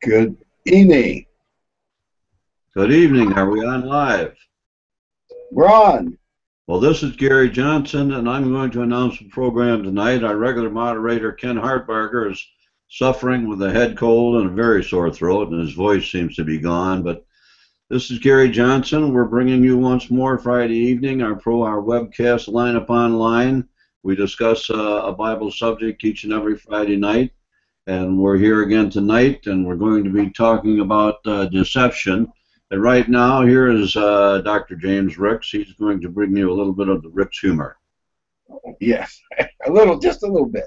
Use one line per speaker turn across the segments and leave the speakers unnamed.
Good evening.
Good evening. Are we on live?
We're on.
Well, this is Gary Johnson, and I'm going to announce the program tonight. Our regular moderator, Ken Hartbarger, is suffering with a head cold and a very sore throat, and his voice seems to be gone. But this is Gary Johnson. We're bringing you once more Friday evening our webcast Line Upon Line. We discuss a Bible subject each and every Friday night, and we're here again tonight, and we're going to be talking about deception. And right now, here is Dr. James Ricks. He's going to bring you a little bit of the Ricks humor.
Yes, just a little bit.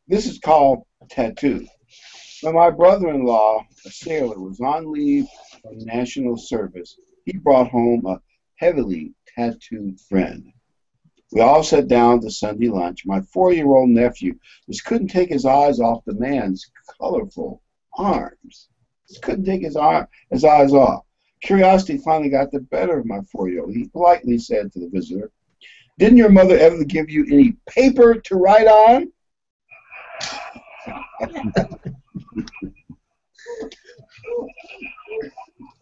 This is called tattoo. When my brother-in-law, a sailor, was on leave from national service, he brought home a heavily tattooed friend. We all sat down to Sunday lunch. My 4-year-old nephew just couldn't take his eyes off the man's colorful arms. Just couldn't take his eyes off. Curiosity finally got the better of my 4-year-old. He politely said to the visitor, "Didn't your mother ever give you any paper to write on?"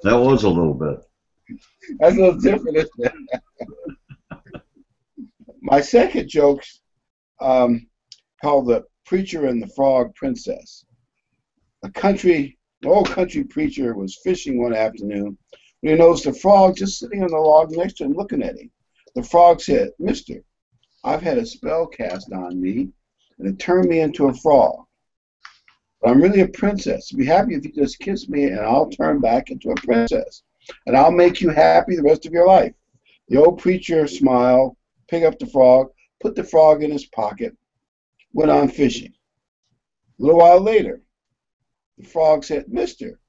That was a little bit.
That's a little different, isn't it? My second joke's called The Preacher and the Frog Princess. An old country preacher was fishing one afternoon when he noticed a frog just sitting on the log next to him looking at him. The frog said, "Mister, I've had a spell cast on me, and it turned me into a frog. But I'm really a princess. Be happy if you just kiss me, and I'll turn back into a princess. And I'll make you happy the rest of your life." The old preacher smiled, picked up the frog, put the frog in his pocket, went on fishing. A little while later, the frog said, "Mister,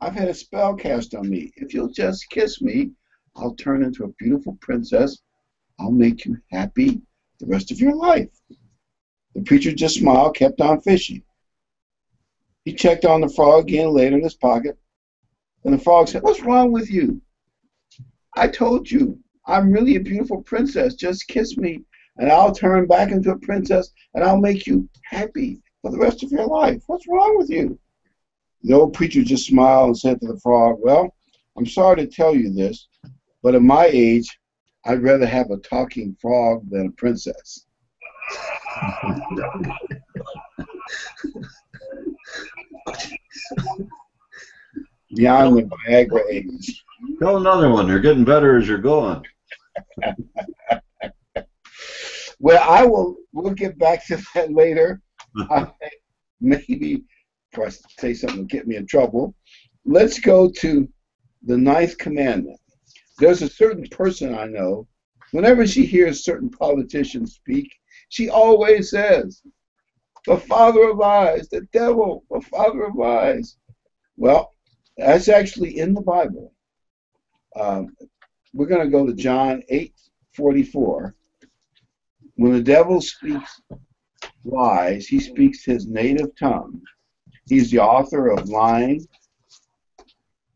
I've had a spell cast on me. If you'll just kiss me, I'll turn into a beautiful princess. I'll make you happy the rest of your life." The preacher just smiled, kept on fishing. He checked on the frog again later in his pocket, and the frog said, "What's wrong with you? I told you, I'm really a beautiful princess. Just kiss me, and I'll turn back into a princess, and I'll make you happy for the rest of your life. What's wrong with you?" The old preacher just smiled and said to the frog, "Well, I'm sorry to tell you this, but at my age, I'd rather have a talking frog than a princess." Beyond the Viagra age.
Tell another one. They're getting better as you're going.
Well, we'll get back to that later. Maybe if I say something will get me in trouble. Let's go to the 9th commandment. There's a certain person I know, whenever she hears certain politicians speak, she always says, "The father of lies, the devil, the father of lies." Well, that's actually in the Bible. We're going to go to John 8:44. When the devil speaks lies, he speaks his native tongue. He's the author of lying.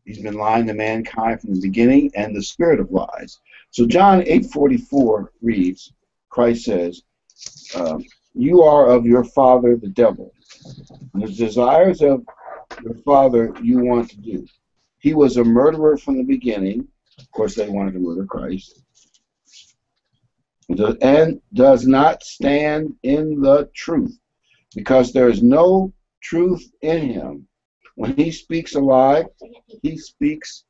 He's been lying to mankind from the beginning, and the spirit of lies. So John 8:44 reads, Christ says, "You are of your father the devil, and the desires of your father you want to do. He was a murderer from the beginning." Of course, they wanted to murder Christ. "And does not stand in the truth, because there is no truth in him. When he speaks a lie, he speaks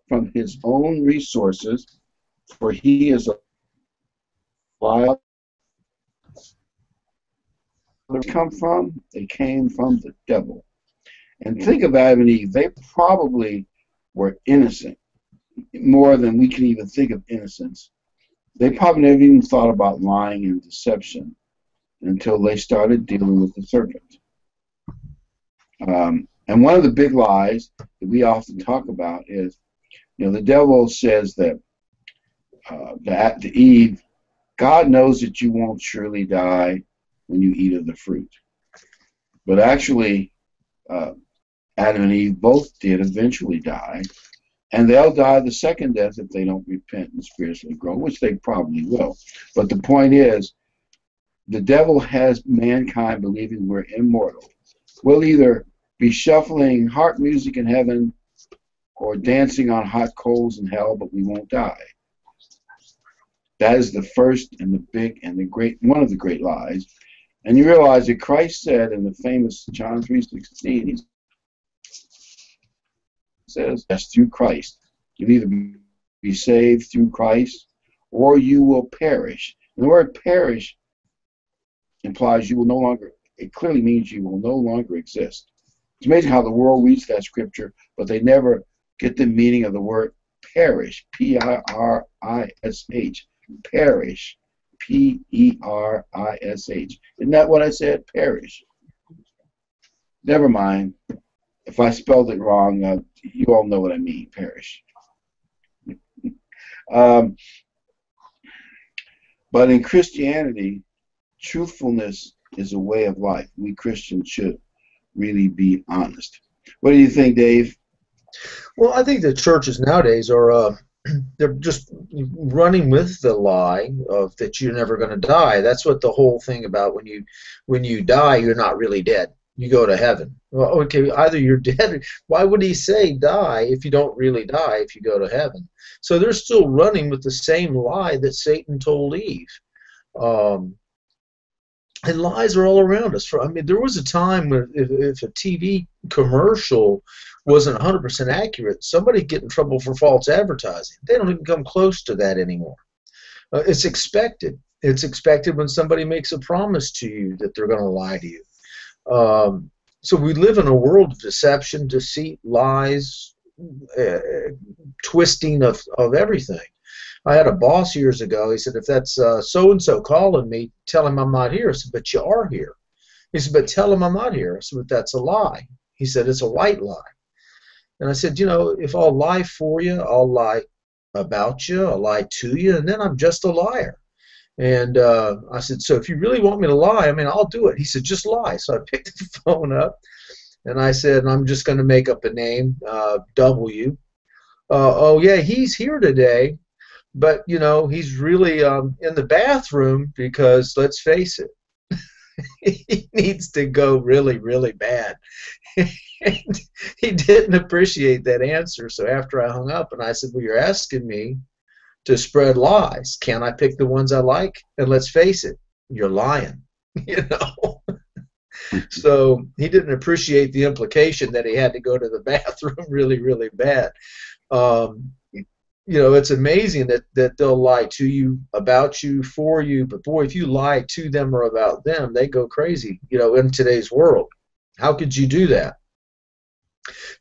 from his own resources, for he is a liar." Where they come from? They came from the devil. And think of Adam and Eve. They probably were innocent, more than we can even think of innocence. They probably never even thought about lying and deception until they started dealing with the serpent. And one of the big lies that we often talk about is, the devil says that to Eve, "God knows that you won't surely die when you eat of the fruit." But actually, Adam and Eve both did eventually die, and they'll die the second death if they don't repent and spiritually grow, which they probably will. But the point is, the devil has mankind believing we're immortal. We'll either be shuffling harp music in heaven or dancing on hot coals in hell, but we won't die. That is the first and the big and the great, one of the great lies. And you realize that Christ said in the famous John 3:16, he says, that's through Christ. You either be saved through Christ or you will perish. And the word perish implies you will no longer, it clearly means you will no longer exist. It's amazing how the world reads that scripture, but they never get the meaning of the word perish, P-I-R-I-S-H, perish, P-E-R-I-S-H. Isn't that what I said? Perish. Never mind. If I spelled it wrong, you all know what I mean, perish. But in Christianity, truthfulness is a way of life. We Christians should really be honest. What do you think, Dave?
Well, I think the churches nowadays are they're just running with the lie of that you're never going to die. That's what the whole thing about when you die, you're not really dead. You go to heaven. Well, okay, either you're dead. Why would he say die if you don't really die if you go to heaven? So they're still running with the same lie that Satan told Eve. And lies are all around us. I mean, there was a time when if a TV commercial wasn't 100% accurate, somebody get in trouble for false advertising. They don't even come close to that anymore. It's expected. It's expected when somebody makes a promise to you that they're going to lie to you. So we live in a world of deception, deceit, lies, twisting of everything. I had a boss years ago. He said, if that's so-and-so calling me, tell him I'm not here. I said, but you are here. He said, but tell him I'm not here. I said, but that's a lie. He said, it's a white lie. And I said, you know, if I'll lie for you, I'll lie about you, I'll lie to you, and then I'm just a liar. And I said, so if you really want me to lie, I mean, I'll do it. He said, just lie. So I picked the phone up, and I said, I'm just going to make up a name, W. Oh, yeah, he's here today. But, you know, he's really in the bathroom because, let's face it, he needs to go really, really bad. And he didn't appreciate that answer. So after I hung up and I said, well, you're asking me to spread lies. Can I pick the ones I like? And let's face it, you're lying, you know. So he didn't appreciate the implication that he had to go to the bathroom really, really bad. You know, it's amazing that they'll lie to you, about you, for you, but boy, if you lie to them or about them, they go crazy, you know, in today's world. How could you do that?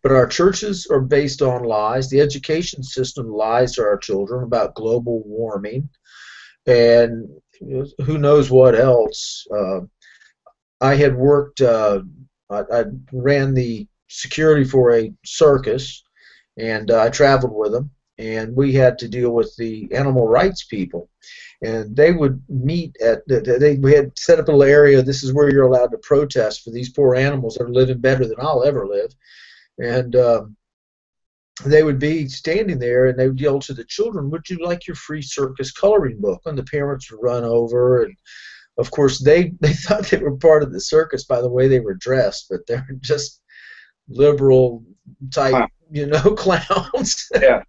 But our churches are based on lies. The education system lies to our children about global warming and who knows what else. I had worked, I ran the security for a circus, and I traveled with them. And we had to deal with the animal rights people, and they would meet at we had set up a little area. This is where you're allowed to protest for these poor animals that are living better than I'll ever live. And they would be standing there, and they would yell to the children, would you like your free circus coloring book? And the parents would run over, and of course they thought they were part of the circus by the way they were dressed, but they're just liberal type, you know, clowns.
Yeah.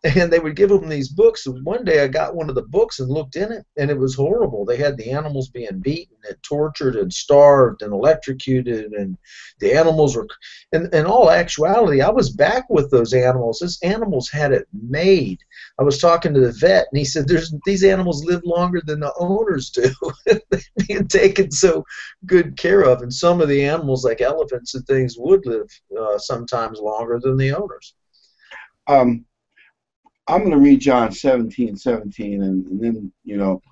And they would give them these books. And one day I got one of the books and looked in it, and it was horrible. They had the animals being beaten and tortured and starved and electrocuted, and the animals were, in all actuality, I was back with those animals. These animals had it made. I was talking to the vet, and he said, these animals live longer than the owners do. They're being taken so good care of. And some of the animals, like elephants and things, would live sometimes longer than the owners.
I'm going to read John 17:17, and then, you know,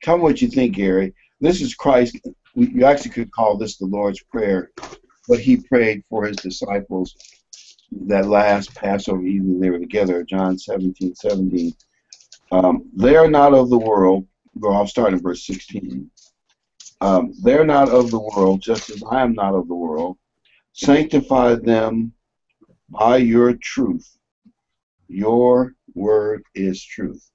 tell me what you think, Gary. This is Christ. You actually could call this the Lord's Prayer, what he prayed for his disciples that last Passover evening they were together, John 17:17. They are not of the world. Well, I'll start in verse 16. They are not of the world, just as I am not of the world. Sanctify them by your truth. Your word is truth.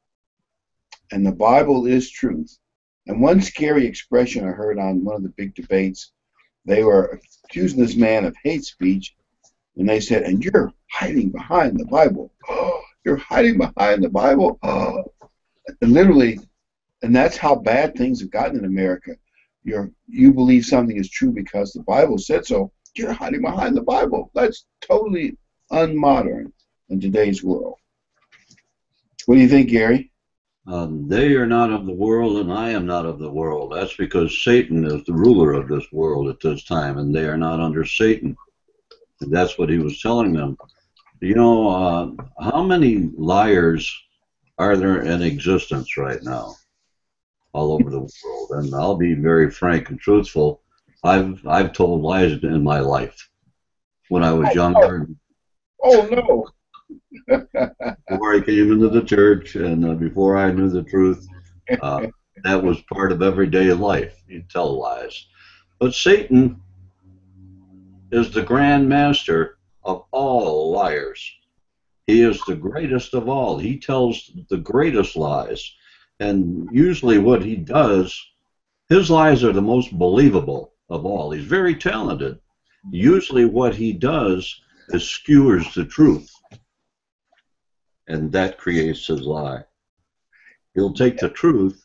And the Bible is truth. And one scary expression I heard on one of the big debates they were accusing this man of hate speech, and they said, "And you're hiding behind the Bible. Oh, you're hiding behind the Bible." Oh. And literally, and that's how bad things have gotten in America. You believe something is true because the Bible said so. You're hiding behind the Bible. That's totally unmodern in today's world. What do you think, Gary?
They are not of the world, and I am not of the world. That's because Satan is the ruler of this world at this time, and they are not under Satan. And that's what he was telling them. You know, how many liars are there in existence right now all over the world? And I'll be very frank and truthful. I've told lies in my life when I was younger.
Oh no!
Before I came into the church and before I knew the truth, that was part of everyday life. You tell lies. But Satan is the grand master of all liars. He is the greatest of all. He tells the greatest lies. And usually what he does, his lies are the most believable of all. He's very talented. Usually what he does is skewers the truth. And that creates his lie. He'll take the truth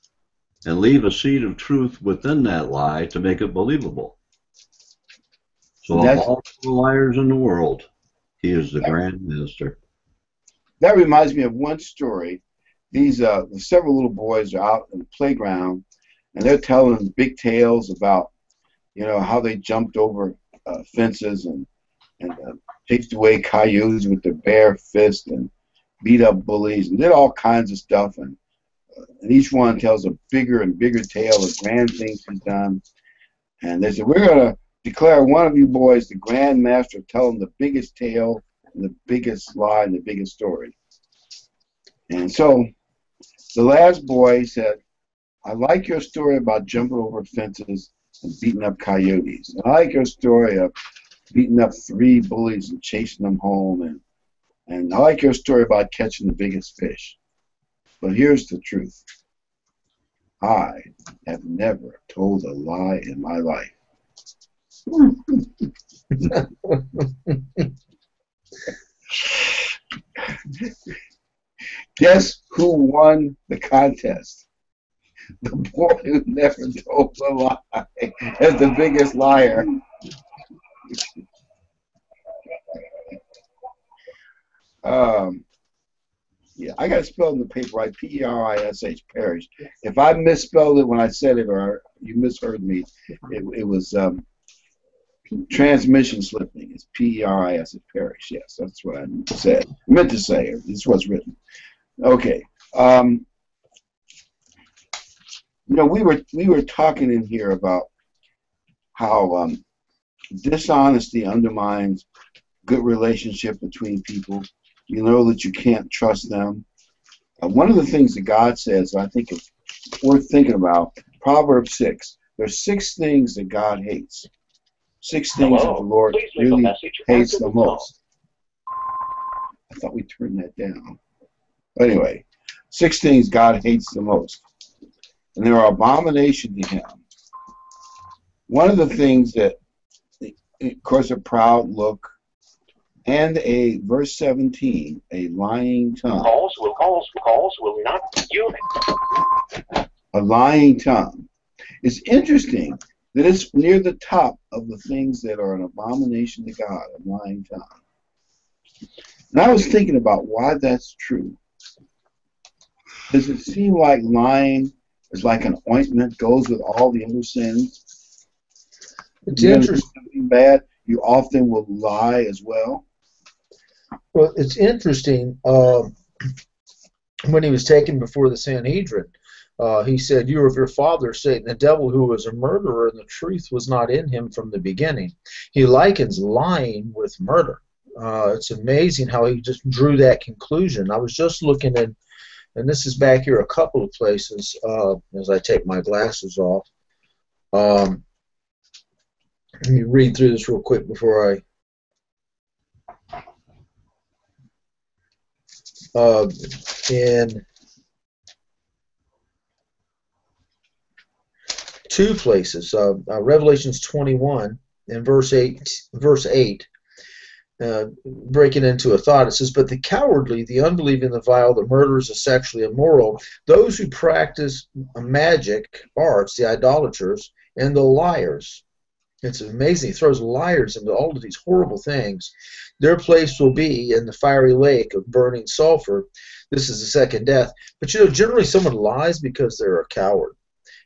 and leave a seed of truth within that lie to make it believable. So of all the liars in the world, he is the grand master.
That reminds me of one story. These several little boys are out in the playground, and they're telling big tales about, how they jumped over fences and chased away coyotes with their bare fist and beat up bullies and did all kinds of stuff. And each one tells a bigger and bigger tale of grand things he's done. And they said, "We're going to declare one of you boys the grand master of telling the biggest tale and the biggest lie and the biggest story." And so the last boy said, "I like your story about jumping over fences and beating up coyotes. And I like your story of beating up 3 bullies and chasing them home. And I like your story about catching the biggest fish. But here's the truth. I have never told a lie in my life." Guess who won the contest? The boy who never told a lie is the biggest liar. Yeah, I got to spell in the paper right, P-E-R-I-S-H, Parish. If I misspelled it when I said it or you misheard me, it was transmission slipping. It's P-E-R-I-S-H, Parish. Yes, that's what I said. Meant to say. This is what's written. Okay. We were talking in here about how dishonesty undermines good relationship between people. You know that you can't trust them. One of the things that God says, I think is worth thinking about, Proverbs 6. There's 6 things that God hates. 6 things that the Lord really hates the most. I thought we turned that down. Anyway, 6 things God hates the most. And they're abomination to him. One of the things that, of course, a proud look, and verse 17, a lying tongue. Calls will not be given. A lying tongue. It's interesting that it's near the top of the things that are an abomination to God, a lying tongue. And I was thinking about why that's true. Does it seem like lying is like an ointment, goes with all the other sins?
It's interesting.
Something bad, you often will lie as well.
Well, it's interesting. When he was taken before the Sanhedrin, he said, "You are of your father, Satan, the devil, who was a murderer, and the truth was not in him from the beginning." He likens lying with murder. It's amazing how he just drew that conclusion. I was just looking in, and this is back here a couple of places as I take my glasses off. Let me read through this real quick before I... in 2 places, Revelations 21, in verse 8, breaking into a thought, it says, "But the cowardly, the unbelieving, the vile, the murderers, the sexually immoral, those who practice magic arts, the idolaters, and the liars." It's amazing. He throws liars into all of these horrible things. Their place will be in the fiery lake of burning sulfur. This is the second death. But generally someone lies because they're a coward.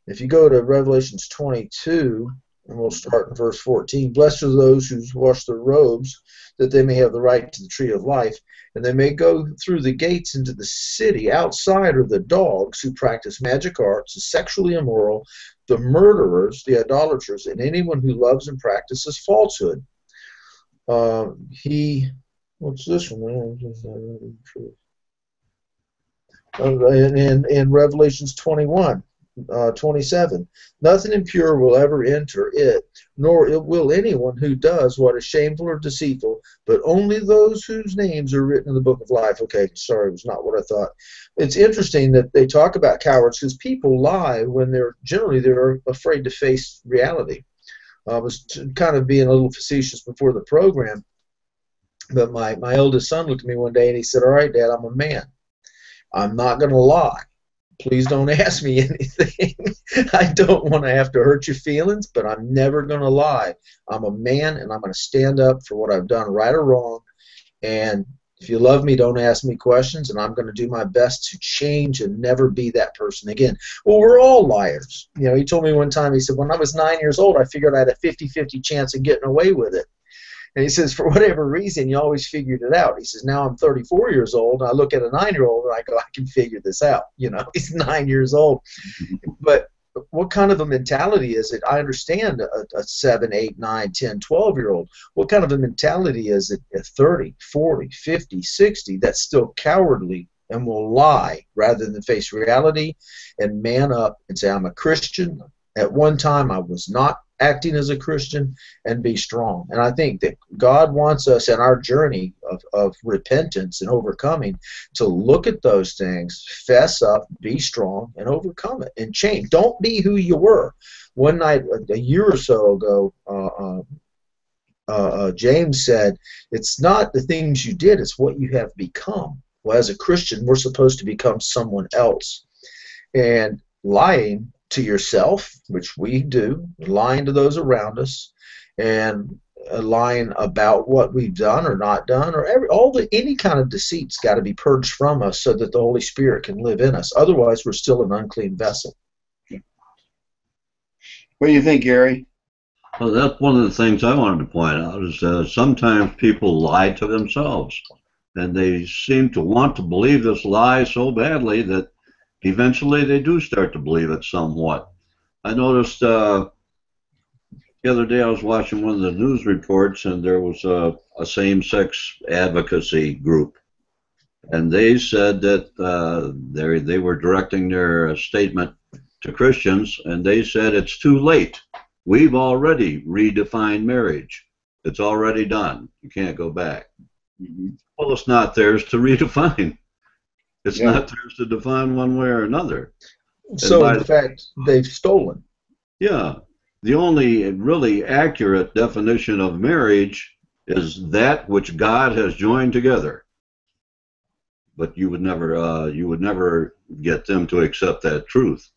If you go to Revelations 22, and we'll start in verse 14, "Blessed are those who wash their robes, that they may have the right to the tree of life, and they may go through the gates into the city. Outside are the dogs who practice magic arts, the sexually immoral, the murderers, the idolaters, and anyone who loves and practices falsehood." What's this one? In Revelations 21, 27, "Nothing impure will ever enter it, nor will anyone who does what is shameful or deceitful, but only those whose names are written in the book of life." Okay, sorry, it was not what I thought. It's interesting that they talk about cowards because people lie when they're afraid to face reality. I was kind of being a little facetious before the program, but my oldest son looked at me one day and he said, "All right, Dad, I'm a man. I'm not going to lie. Please don't ask me anything. I don't want to have to hurt your feelings, but I'm never going to lie. I'm a man, and I'm going to stand up for what I've done, right or wrong. And if you love me, don't ask me questions, and I'm going to do my best to change and never be that person again." Well, we're all liars. He told me one time, he said, "When I was 9 years old, I figured I had a 50-50 chance of getting away with it." And he says, "For whatever reason, you always figured it out." He says, "Now I'm 34 years old, and I look at a 9-year-old, and I go, I can figure this out." He's 9 years old. But what kind of a mentality is it? I understand a 7, 8, 9, 10, 12-year-old. What kind of a mentality is it at 30, 40, 50, 60 that's still cowardly and will lie rather than face reality and man up and say, "I'm a Christian. At one time I was not acting as a Christian," and be strong. And I think that God wants us in our journey of repentance and overcoming to look at those things, fess up, be strong, and overcome it and change. Don't be who you were. One night, a year or so ago, James said, "It's not the things you did, it's what you have become." Well, as a Christian, we're supposed to become someone else. And lying to yourself, which we do, lying to those around us, and lying about what we've done or not done, or any kind of deceit's got to be purged from us so that the Holy Spirit can live in us. Otherwise, we're still an unclean vessel.
What do you think, Gary?
Well, that's one of the things I wanted to point out is sometimes people lie to themselves, and they seem to want to believe this lie so badly that eventually they do start to believe it somewhat. I noticed the other day I was watching one of the news reports, and there was a same-sex advocacy group, and they said that they were directing their statement to Christians, and they said, "It's too late. We've already redefined marriage. It's already done. You can't go back." Well, it's not theirs to redefine. It's not theirs to define one way or another.
So, in fact, they've stolen.
Yeah. The only really accurate definition of marriage is that which God has joined together. But you would never get them to accept that truth.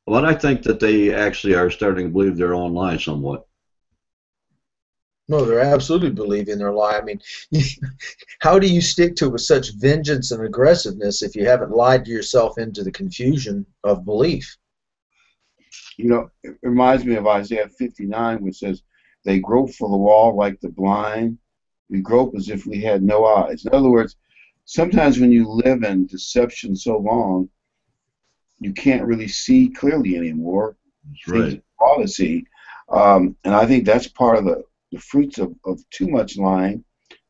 But I think that they actually are starting to believe their own lie somewhat.
No, they're absolutely believing their lie. I mean, how do you stick to it with such vengeance and aggressiveness if you haven't lied to yourself into the confusion of belief?
It reminds me of Isaiah 59, which says, "They grope for the wall like the blind. We grope as if we had no eyes." In other words, sometimes when you live in deception so long, you can't really see clearly anymore.
That's right.
Things are hard to see. And I think that's part of the fruits of too much lying,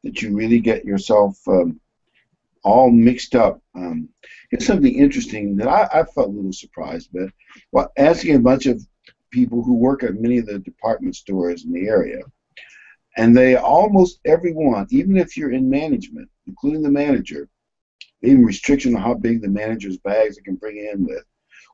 that you really get yourself all mixed up. Here's something interesting that I felt a little surprised with. Well, asking a bunch of people who work at many of the department stores in the area, and they almost everyone, even if you're in management, including the manager, even restriction on how big the manager's bags they can bring in with,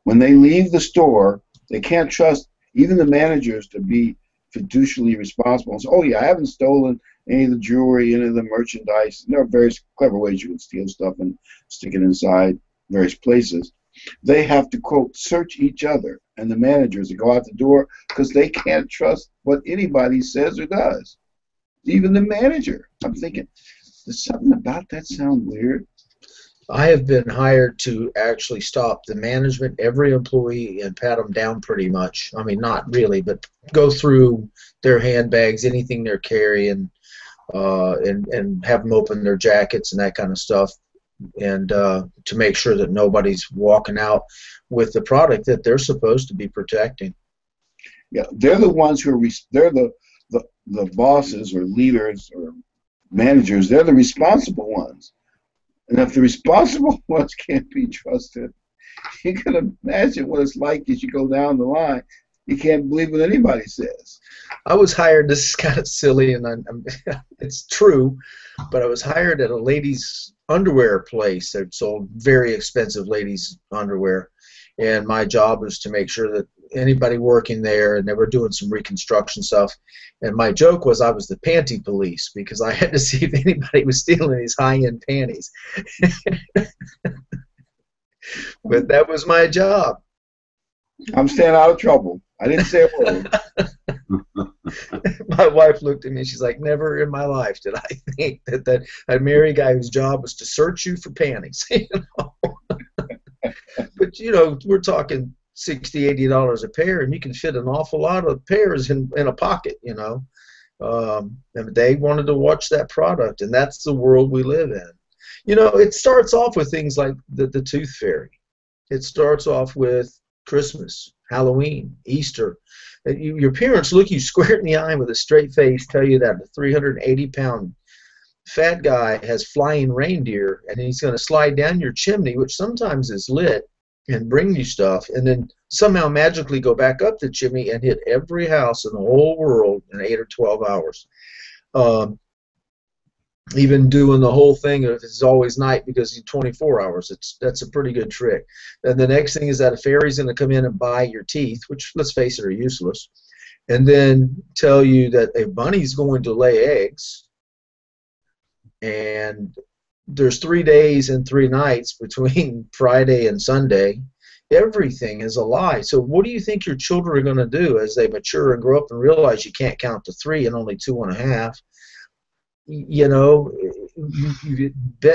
when they leave the store, they can't trust even the managers to be fiduciarily responsible and say, oh yeah, I haven't stolen any of the jewelry, any of the merchandise. And there are various clever ways you can steal stuff and stick it inside various places. They have to, quote, search each other and the managers that go out the door because they can't trust what anybody says or does. Even the manager. I'm thinking, does something about that sound weird?
I have been hired to actually stop the management, every employee, and pat them down pretty much. I mean, not really, but go through their handbags, anything they're carrying, and have them open their jackets and that kind of stuff, and to make sure that nobody's walking out with the product that they're supposed to be protecting.
Yeah, they're the ones who are they're the bosses or leaders or managers. They're the responsible ones. And if the responsible ones can't be trusted, you can imagine what it's like as you go down the line. You can't believe what anybody says.
I was hired, this is kind of silly, and it's true, but I was hired at a ladies' underwear place that sold very expensive ladies' underwear. And my job was to make sure that anybody working there, and they were doing some reconstruction stuff, and my joke was I was the panty police because I had to see if anybody was stealing these high-end panties. But that was my job.
I'm staying out of trouble. I didn't say a word.
My wife looked at me, she's like, never in my life did I think that I'd marry a guy whose job was to search you for panties. You know? But, you know, we're talking $60, $80 a pair, and you can fit an awful lot of pairs in a pocket, you know. And they wanted to watch that product, and that's the world we live in. You know, it starts off with things like the tooth fairy. It starts off with Christmas, Halloween, Easter. Your parents look you square in the eye with a straight face, tell you that a 380-pound fat guy has flying reindeer, and he's going to slide down your chimney, which sometimes is lit, and bring you stuff, and then somehow magically go back up the chimney and hit every house in the whole world in 8 or 12 hours. Even doing the whole thing if it's always night because it's 24 hours. That's a pretty good trick. And the next thing is that a fairy's going to come in and buy your teeth, which, let's face it, are useless, and then tell you that a bunny's going to lay eggs, and there's 3 days and 3 nights between Friday and Sunday. Everything is a lie. So what do you think your children are going to do as they mature and grow up and realize you can't count to 3 and only 2.5? You know,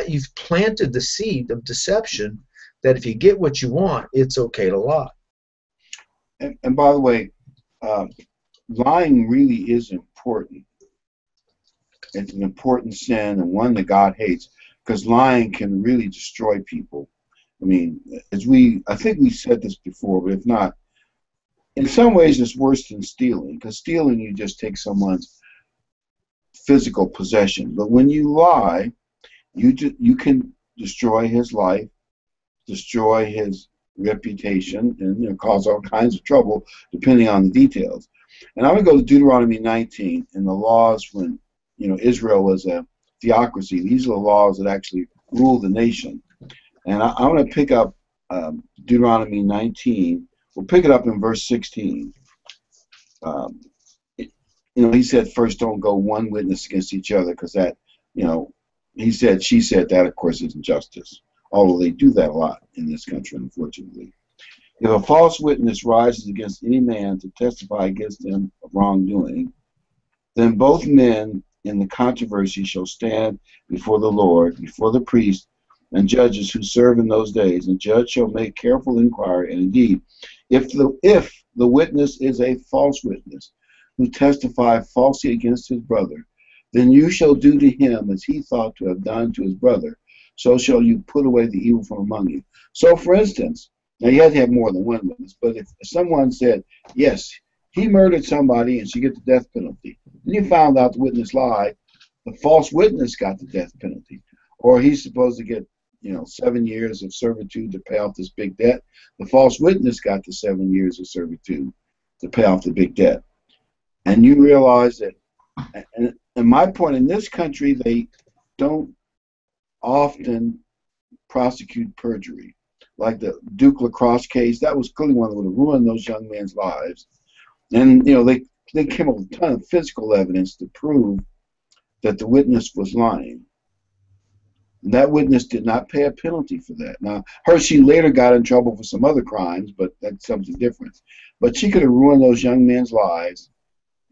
you've planted the seed of deception that if you get what you want, it's okay to lie.
And by the way, lying really is important. It's an important sin, and one that God hates, because lying can really destroy people. I mean, I think we said this before, but if not, in some ways it's worse than stealing, because stealing, you just take someone's physical possession. But when you lie, you can destroy his life, destroy his reputation, and cause all kinds of trouble depending on the details. And I'm going to go to Deuteronomy 19 and the laws when Israel was a theocracy. These are the laws that actually ruled the nation. And I'm going to pick up Deuteronomy 19. We'll pick it up in verse 16. He said, first, don't go one witness against each other, because that, he said, she said, that, of course, isn't justice. Although they do that a lot in this country, unfortunately. If a false witness rises against any man to testify against him of wrongdoing, then both men in the controversy shall stand before the Lord, before the priest and judges who serve in those days. And the judge shall make careful inquiry. And indeed, if the witness is a false witness, who testify falsely against his brother, then you shall do to him as he thought to have done to his brother. So shall you put away the evil from among you. So, for instance, now you have to have more than one witness, but if someone said, yes, he murdered somebody and should get the death penalty, and you found out the witness lied, the false witness got the death penalty. Or he's supposed to get 7 years of servitude to pay off this big debt. The false witness got the 7 years of servitude to pay off the big debt. And you realize that, and my point, in this country, they don't often prosecute perjury. Like the Duke Lacrosse case, that was clearly one that would have ruined those young men's lives. And, they came up with a ton of physical evidence to prove that the witness was lying. And that witness did not pay a penalty for that. Now, she later got in trouble for some other crimes, but that's something different. But she could have ruined those young men's lives,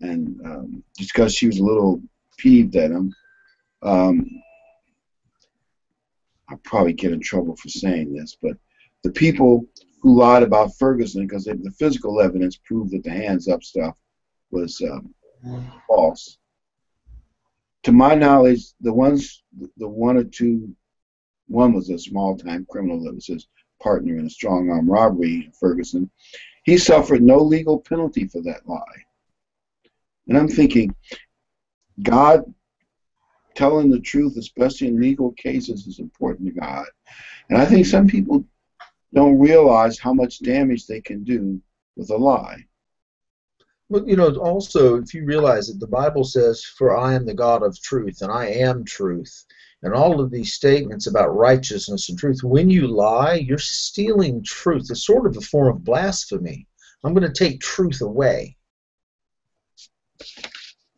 and just because she was a little peeved at them. I'll probably get in trouble for saying this, but the people who lied about Ferguson, because the physical evidence proved that the hands up stuff was false. To my knowledge, one was a small-time criminal that was his partner in a strong-arm robbery, Ferguson. He suffered no legal penalty for that lie. And I'm thinking, God telling the truth, especially in legal cases, is important to God. And I think some people don't realize how much damage they can do with a lie.
Well, also, if you realize that the Bible says, "For I am the God of truth, and I am truth," and all of these statements about righteousness and truth, when you lie, you're stealing truth. It's sort of a form of blasphemy. I'm going to take truth away.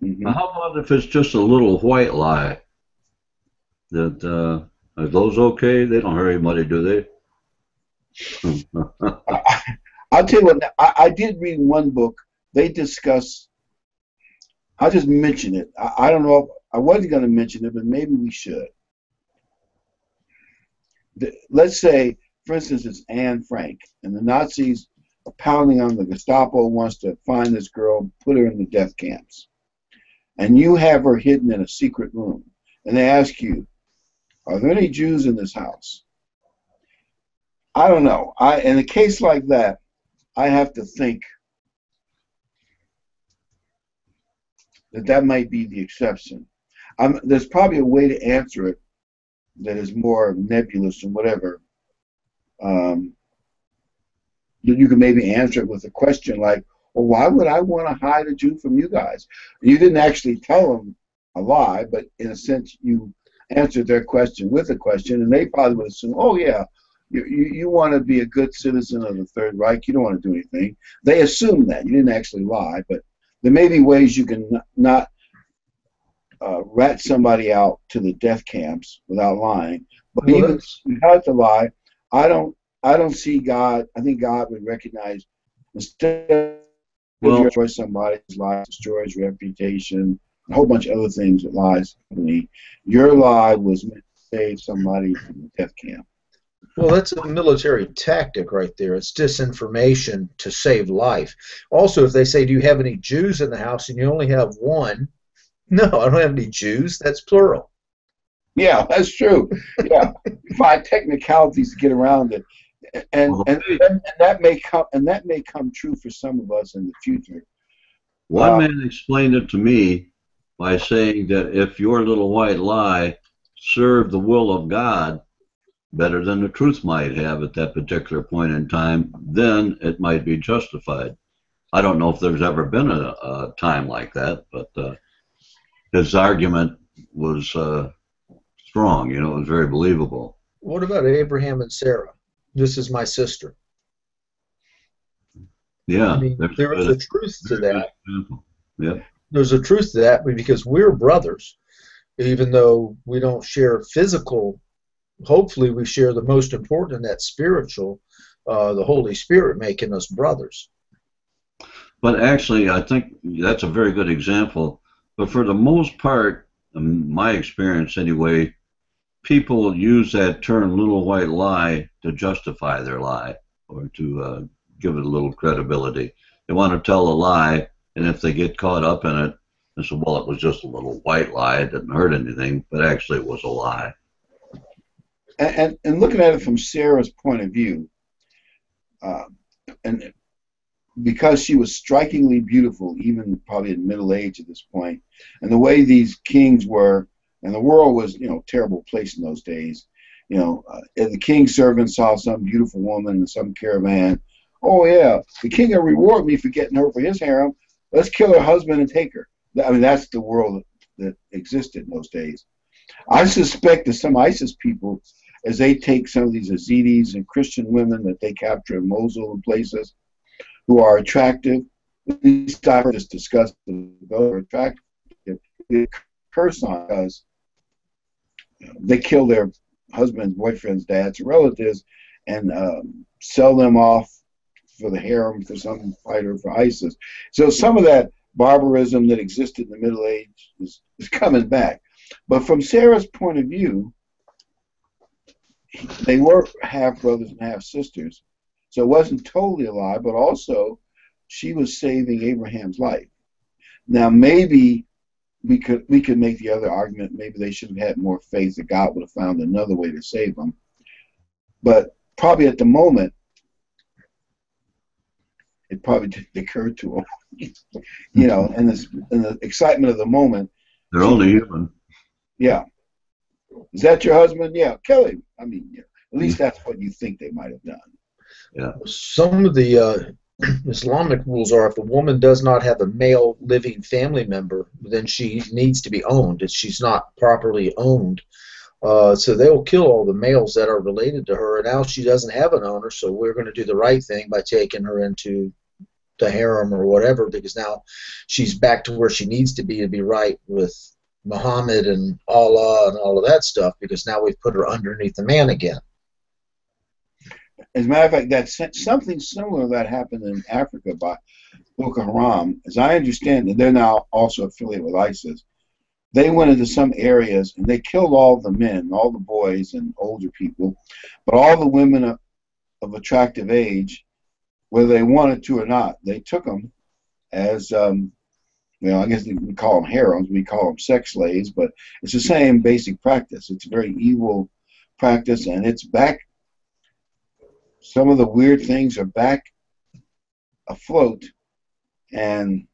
Mm-hmm. How about if it's just a little white lie? Are those okay? They don't hurt anybody, do they?
I'll tell you what, I did read one book. They discuss, I'll just mention it. I don't know if I wasn't going to mention it, but maybe we should. Let's say, for instance, it's Anne Frank, and the Nazis are pounding on the Gestapo, wants to find this girl, put her in the death camps. And you have her hidden in a secret room. And they ask you, are there any Jews in this house? I don't know. In a case like that, I have to think that might be the exception. There's probably a way to answer it that is more nebulous and whatever. You can maybe answer it with a question like, well, why would I want to hide a Jew from you guys? You didn't actually tell them a lie, but in a sense you answered their question with a question, and they probably would assume, oh yeah, you want to be a good citizen of the Third Reich, you don't want to do anything. They assume that. You didn't actually lie, but there may be ways you can not rat somebody out to the death camps without lying. But even if you had to lie, I don't see God. I think God would recognize, instead of destroy somebody's life, destroy his reputation, a whole bunch of other things that lies. Your lie was meant to save somebody from the death camp.
Well, that's a military tactic right there. It's disinformation to save life. Also, if they say, do you have any Jews in the house, and you only have one, no, I don't have any Jews. That's plural.
Yeah, that's true. Yeah, you find technicalities to get around it, and that may come true for some of us in the future.
One man explained it to me by saying that if your little white lie served the will of God better than the truth might have at that particular point in time, then it might be justified. I don't know if there's ever been a time like that, but his argument was strong. It was very believable.
What about Abraham and Sarah? This is my sister.
Yeah,
I mean, there is a truth to that.
Yeah,
there's a truth to that because we're brothers, even though we don't share physical. Hopefully, we share the most important, and that's spiritual, the Holy Spirit making us brothers.
But actually, I think that's a very good example. But for the most part, in my experience anyway, people use that term little white lie to justify their lie or to give it a little credibility. They want to tell a lie, and if they get caught up in it, they say, well, it was just a little white lie, it didn't hurt anything, but actually it was a lie.
And looking at it from Sarah's point of view, and because she was strikingly beautiful, even probably in middle age at this point, and the way these kings were, and the world was, a terrible place in those days. If the king's servant saw some beautiful woman in some caravan, oh yeah, the king will reward me for getting her for his harem. Let's kill her husband and take her. I mean, that's the world that existed in those days. I suspect that some ISIS people, as they take some of these Yazidis and Christian women that they capture in Mosul and places, who are attractive, At least I've heard this discussed in the fact it curse on because they kill their husbands, boyfriends, dads, relatives, and sell them off for the harem for some fighter for ISIS. So some of that barbarism that existed in the Middle Age is coming back. But from Sarah's point of view, they were half brothers and half sisters. So it wasn't totally a lie, but also she was saving Abraham's life. Now maybe we could make the other argument, maybe they should have had more faith that God would have found another way to save them. But probably at the moment, it probably didn't occur to them. You know, and the excitement of the moment.
They're only human.
Yeah. Is that your husband? Yeah, kill him. I mean, yeah, at least that's what you think they might have done.
Yeah.
Some of the Islamic rules are if a woman does not have a male living family member, then she needs to be owned. If she's not properly owned, so they'll kill all the males that are related to her. And now she doesn't have an owner, so we're going to do the right thing by taking her into the harem or whatever, because now she's back to where she needs to be right with Muhammad and Allah and all of that stuff, because now we've put her underneath the man again.
As a matter of fact, that's something similar that happened in Africa by Boko Haram. As I understand it, they're now also affiliated with ISIS. They went into some areas and they killed all the men, all the boys and older people, but all the women of attractive age, whether they wanted to or not, they took them as, I guess we call them harems, we call them sex slaves, but it's the same basic practice. It's a very evil practice, and it's back. Some of the weird things are back afloat, and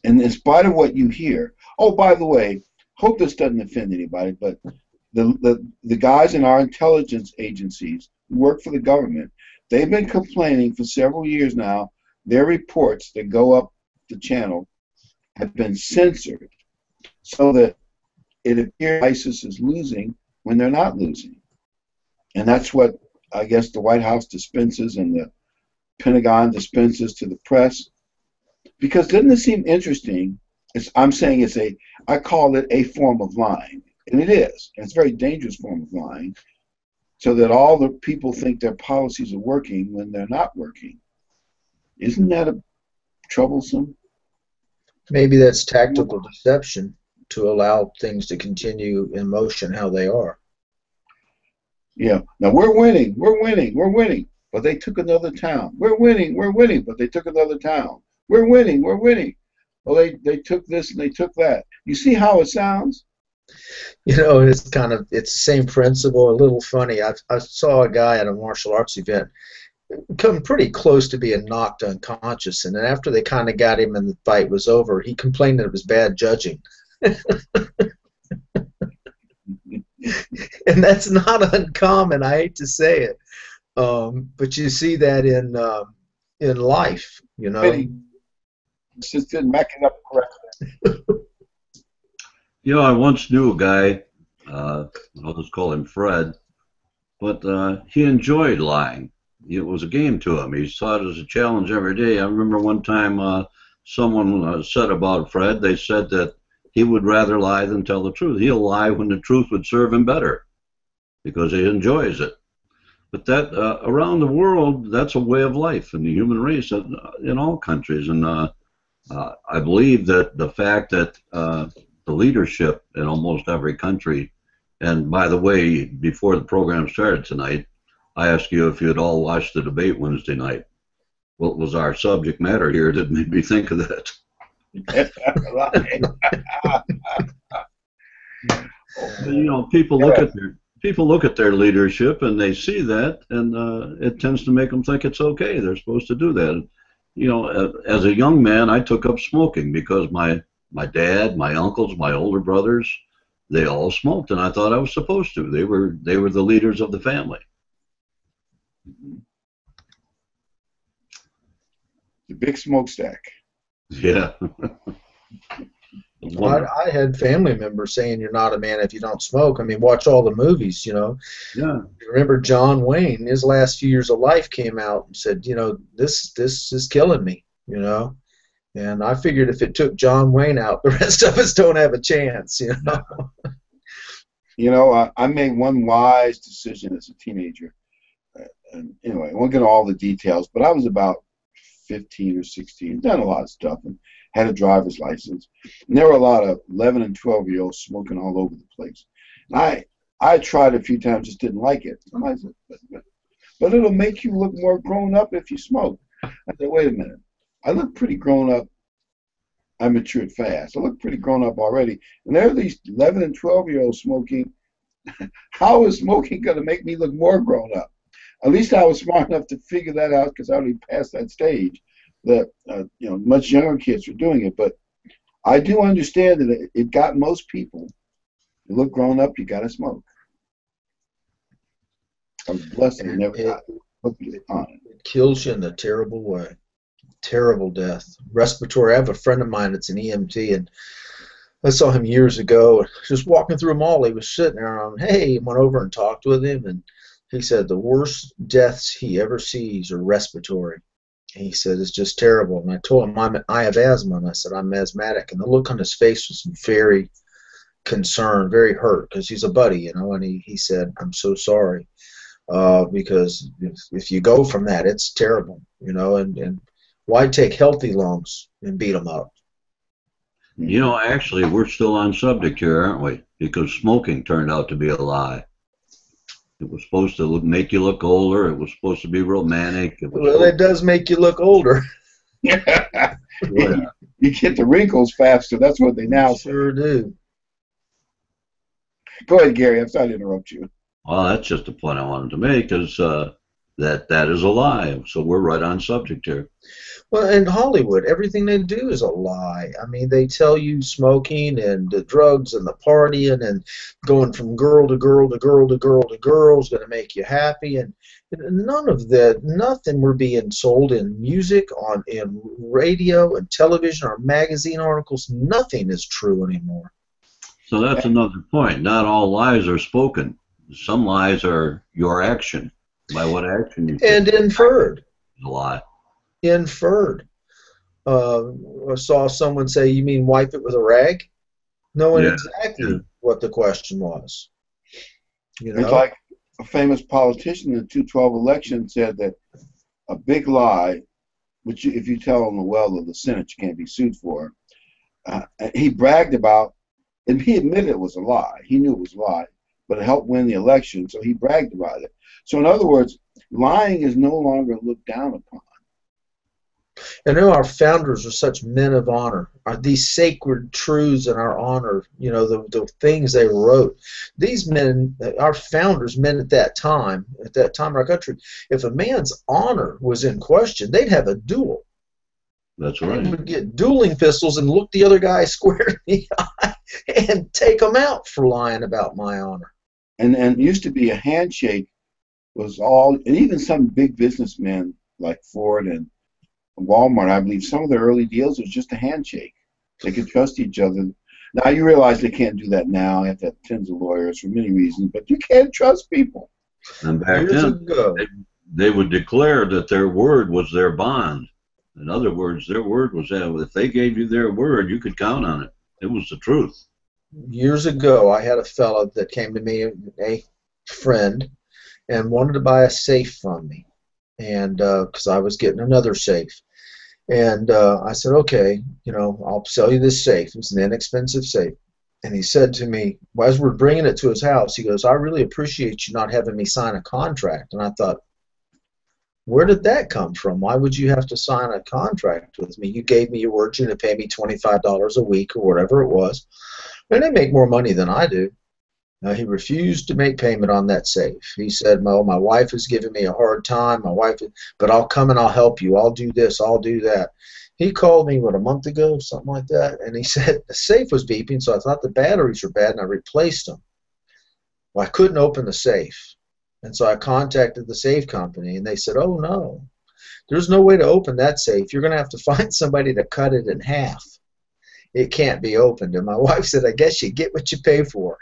in spite of what you hear. Oh, by the way, hope this doesn't offend anybody, but the guys in our intelligence agencies who work for the government, they've been complaining for several years now. Their reports that go up the channel have been censored, so that it appears ISIS is losing when they're not losing, and that's what I guess the White House dispenses and the Pentagon dispenses to the press. Because doesn't it seem interesting? I'm saying I call it a form of lying, and it is. And it's a very dangerous form of lying, so that all the people think their policies are working when they're not working. Isn't that troublesome?
Maybe that's tactical deception to allow things to continue in motion how they are.
Yeah. Now we're winning, but they took another town. We're winning, but they took another town. We're winning. Well, they took this and they took that. You see how it sounds?
You know, it's the same principle. A little funny. I saw a guy at a martial arts event come pretty close to being knocked unconscious, and then after they kind of got him and the fight was over, he complained that it was bad judging. And that's not uncommon. I hate to say it, but you see that in life. You know,
it just didn't back it up correctly.
You know, I once knew a guy. I'll just call him Fred, but he enjoyed lying. It was a game to him. He saw it as a challenge every day. I remember one time someone said about Fred, they said that he would rather lie than tell the truth. He'll lie when the truth would serve him better because he enjoys it. But that around the world, that's a way of life in the human race in all countries. And I believe that the fact that the leadership in almost every country, and by the way, before the program started tonight, I asked you if you had all watched the debate Wednesday night. What was our subject matter here that made me think of that? You know, people look at their leadership and they see that, and it tends to make them think it's okay. They're supposed to do that. You know, as a young man, I took up smoking because my dad, my uncles, my older brothers, they all smoked, and I thought I was supposed to. They were the leaders of the family.
The big smokestack.
Yeah.
I had family members saying you're not a man if you don't smoke. I mean, watch all the movies, you know.
Yeah.
Remember John Wayne, his last few years of life came out and said, you know, this is killing me. you know. And I figured if it took John Wayne out, the rest of us don't have a chance, you know.
You know, I made one wise decision as a teenager. And anyway, I won't get into all the details, but I was about 15 or 16, done a lot of stuff, and had a driver's license. And there were a lot of 11 and 12-year-olds smoking all over the place. And I tried a few times, just didn't like it. And I said, but it'll make you look more grown up if you smoke. I said, wait a minute. I look pretty grown up. I matured fast. I look pretty grown up already. And there are these 11 and 12-year-olds smoking. How is smoking going to make me look more grown up? At least I was smart enough to figure that out because I already passed that stage. That much younger kids were doing it. But I do understand that it got most people. You look grown up, you got to smoke. I was blessed and never got hooked on it.
It kills you in a terrible way. Terrible death. Respiratory. I have a friend of mine that's an EMT, and I saw him years ago. Just walking through a mall, he was sitting there. Hey, went over and talked with him, and he said the worst deaths he ever sees are respiratory. And he said it's just terrible. And I told him I have asthma, and I said I'm asthmatic. And the look on his face was very concerned, very hurt, because he's a buddy, you know. And he said, I'm so sorry, because if you go from that, it's terrible, you know. And why take healthy lungs and beat them up?
You know, actually, we're still on subject here, aren't we? Because smoking turned out to be a lie. It was supposed to make you look older. It was supposed to be romantic.
It does make you look older.
Yeah. You get the wrinkles faster. That's what they now
sure do.
Go ahead, Gary. I'm sorry to interrupt you.
Well, that's just the point I wanted to make, is that is a lie. So we're right on subject here.
Well, in Hollywood, everything they do is a lie. I mean, they tell you smoking and the drugs and the partying and going from girl to girl to girl to girl to girl is going to make you happy. And none of that, nothing we're being sold in music, in radio and television or magazine articles, nothing is true anymore.
So that's another point. Not all lies are spoken. Some lies are your action. By what action you take.
And inferred.
A lie.
Inferred. I saw someone say, you mean wipe it with a rag? Knowing exactly what the question was. You know?
It's like a famous politician in the 2012 election said that a big lie, which if you tell on the well of the Senate, you can't be sued for, he bragged about, and he admitted it was a lie. He knew it was a lie, but it helped win the election, so he bragged about it. So in other words, lying is no longer looked down upon.
And our founders are such men of honor. These sacred truths in our honor, you know, the things they wrote. These men, our founders, men at that time in our country, if a man's honor was in question, they'd have a duel.
That's right.
They would get dueling pistols and look the other guy square in the eye and take him out for lying about my honor.
And it used to be a handshake was all, and even some big businessmen like Ford and Walmart, I believe some of their early deals was just a handshake. They could trust each other. Now you realize they can't do that now. They have to have tons of lawyers for many reasons, but you can't trust people.
And back then, they would declare that their word was their bond. In other words, their word was that if they gave you their word, you could count on it. It was the truth.
Years ago, I had a fellow that came to me, a friend, and wanted to buy a safe from me, and because I was getting another safe. And I said, okay, you know, I'll sell you this safe. It's an inexpensive safe. And he said to me, well, as we're bringing it to his house, he goes, I really appreciate you not having me sign a contract. And I thought, where did that come from? Why would you have to sign a contract with me? You gave me your word you're going to pay me $25 a week or whatever it was. And they make more money than I do. He refused to make payment on that safe. He said, well, my wife is giving me a hard time. But I'll come and I'll help you. I'll do this. I'll do that. He called me, a month ago, something like that, and he said the safe was beeping, so I thought the batteries were bad, and I replaced them. Well, I couldn't open the safe, and so I contacted the safe company, and they said, oh, no, there's no way to open that safe. You're going to have to find somebody to cut it in half. It can't be opened. And my wife said, I guess you get what you pay for.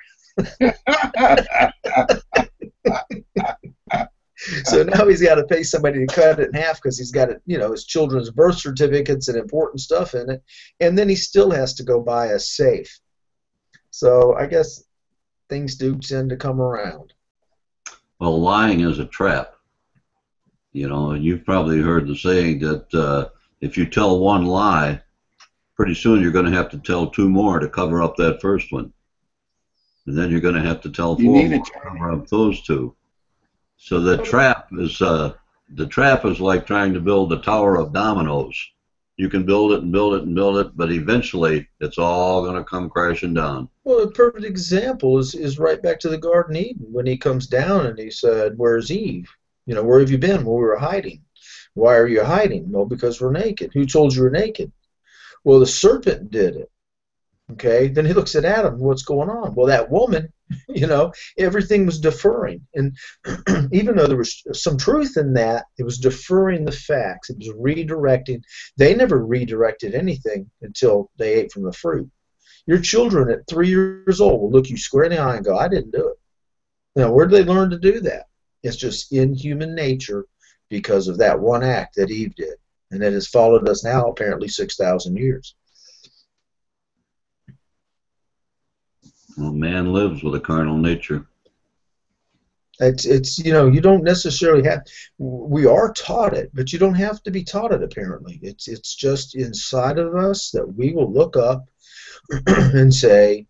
So now he's got to pay somebody to cut it in half because he's got it, his children's birth certificates and important stuff in it, and then he still has to go buy a safe. So I guess things do tend to come around.
Well, lying is a trap. You've probably heard the saying that if you tell one lie, pretty soon you're going to have to tell two more to cover up that first one. And then you're going to have to tell four more to cover up those two. So the trap is like trying to build a tower of dominoes. You can build it and build it and build it, but eventually it's all going to come crashing down.
Well, a perfect example is right back to the Garden of Eden when he comes down and he said, "Where's Eve? Where have you been?" "Well, we were hiding." "Why are you hiding?" "Well, because we're naked." "Who told you we're naked?" "Well, the serpent did it." Okay, then he looks at Adam. "What's going on?" "Well, that woman," everything was deferring. And even though there was some truth in that, it was deferring the facts. It was redirecting. They never redirected anything until they ate from the fruit. Your children at 3 years old will look you square in the eye and go, "I didn't do it." Where did they learn to do that? It's just in human nature because of that one act that Eve did. And it has followed us now apparently 6,000 years.
Well, man lives with a carnal nature.
It's you don't necessarily have. We are taught it, but you don't have to be taught it. Apparently, it's just inside of us that we will look up and say,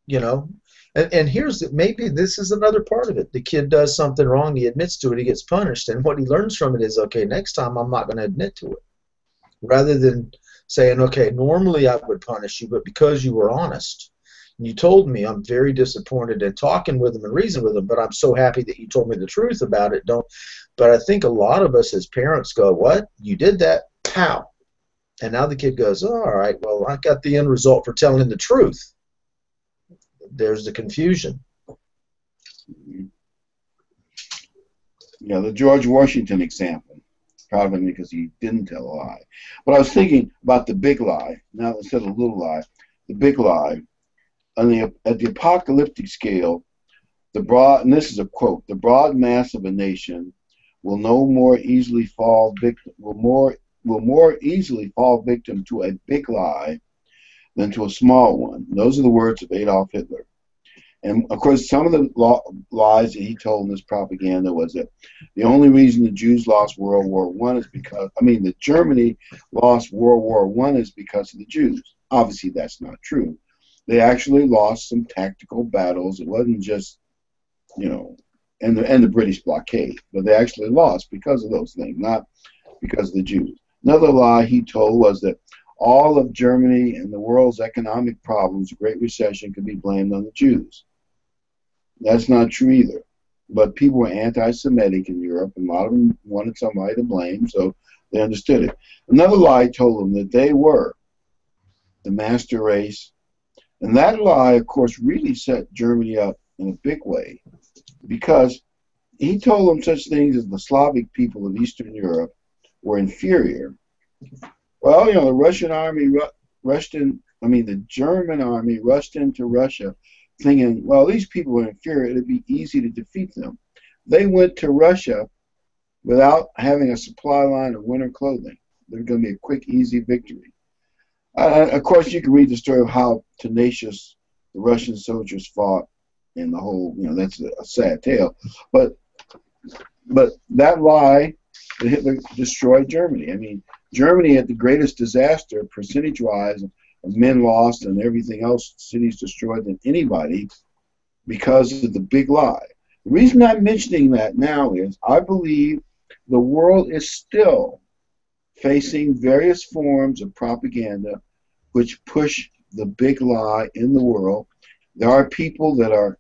and maybe this is another part of it. The kid does something wrong, he admits to it, he gets punished, and what he learns from it is, okay, next time I'm not going to admit to it, rather than saying, okay, normally I would punish you, but because you were honest. You told me, I'm very disappointed in talking with them and reason with them, but I'm so happy that you told me the truth about it. But I think a lot of us as parents go, "What? You did that? Pow." And now the kid goes, "Oh, all right, well, I got the end result for telling the truth." There's the confusion.
The George Washington example, probably because he didn't tell a lie. But I was thinking about the big lie, now instead of the little lie, the big lie. At the apocalyptic scale, and this is a quote, "the broad mass of a nation will more easily fall victim to a big lie than to a small one." Those are the words of Adolf Hitler. And of course, some of the lies that he told in this propaganda was that the only reason the Jews lost World War I is that Germany lost World War I is because of the Jews. Obviously, that's not true. They actually lost some tactical battles. It wasn't just, and the British blockade, but they actually lost because of those things, not because of the Jews. Another lie he told was that all of Germany and the world's economic problems, the Great Recession, could be blamed on the Jews. That's not true either. But people were anti-Semitic in Europe, and a lot of them wanted somebody to blame, so they understood it. Another lie told them that they were the master race. And that lie, of course, really set Germany up in a big way, because he told them such things as the Slavic people of Eastern Europe were inferior. Well, the the German army rushed into Russia thinking, well, these people are inferior, it'd be easy to defeat them. They went to Russia without having a supply line of winter clothing. There's going to be a quick, easy victory. Of course, you can read the story of how tenacious the Russian soldiers fought, and the whole, that's a sad tale. But that lie, Hitler destroyed Germany. Germany had the greatest disaster, percentage-wise, of men lost and everything else, cities destroyed, than anybody, because of the big lie. The reason I'm mentioning that now is I believe the world is still facing various forms of propaganda which push the big lie in the world. There are people that are,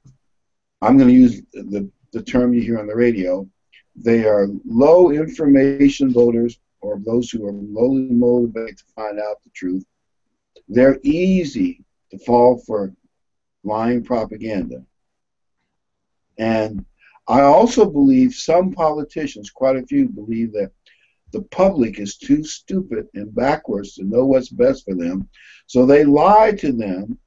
I'm going to use the term you hear on the radio, they are low information voters, or those who are lowly motivated to find out the truth. They're easy to fall for lying propaganda. And I also believe some politicians, quite a few, believe that the public is too stupid and backwards to know what's best for them, so they lie to them